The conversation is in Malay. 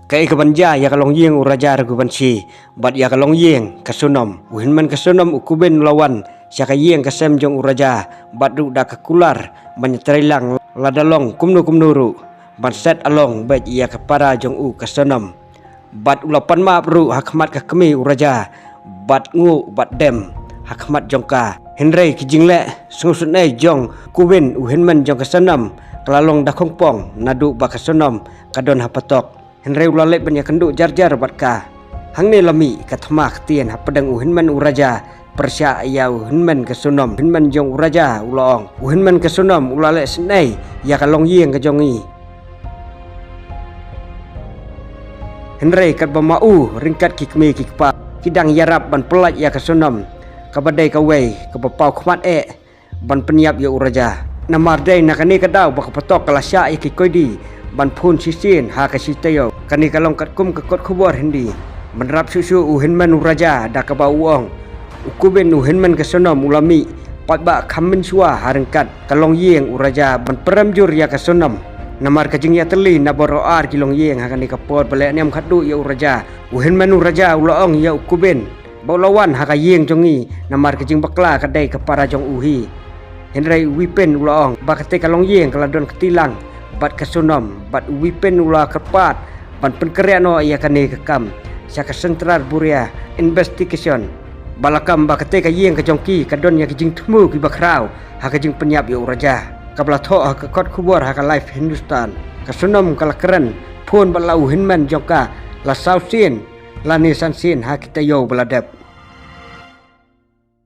Kai ka banja ya kalong yeng uraja ragu bansi bat ya kalong yeng kasunom uhin man kasunom ukuben lawan syaka yeng kasem jong uraja bat du da kakular banyatrilang ladalong kumnu ban set along bet ya kapara jong u kasunom bat ulapan ma ru hakmat ka kemi uraja bat ngu bat dem hakmat jongka henrei kijingle sungsun nei jong kuben uhin man jong kasanam kelalong da kongpong nadu ba kasunom kadon hapatok henrei ulalek banyak kenduk jar-jar batka hang ni lami kathma ktien hapadang uhinman uraja persya ya uhinman kasunom uhinman jong uraja ulong uhinman kasunom ulalek senai ya kalong yeng kajongi henrei kat bamau ringkat kikmi kikpa kidang yarap ban pelat ya kasunom kabadai kawai kabapau khmat ban peniap ya uraja namardai nakani kadau bakapatok kalasya ya kikoidi ban phun sisin ha ka sitayo kani kalong katkum ke kot khubor hindi menrap susu uhinman uraja da ka bauong ukuben uhinman kasonom ulami patba khamin suwa harengkat kalong yeng uraja ban peramjur ya kasonom namar kajing ya teli naboro ar kilong yeng ha kani kapor balek nem khadu ya uraja uhinman uraja ulong ya ukuben baulawan ha ka yeng jongi namar kajing bakla kadai kapara jong uhi henrei wipen ulong bakate kalong yeng kaladon ketilang bat kasunom bat wipen ula kerpat ban penkeriano ia kane kekam syaka sentral buria investigation balakam bakate ka yeng kajongki kadon ya kijing temu ki bakrau ha kajing penyap ya uraja kabla tho ha ka kot kubur ha ka live Hindustan kasunom kala keren phun balau hinman jongka la sausin la ni sansin ha kita yo baladap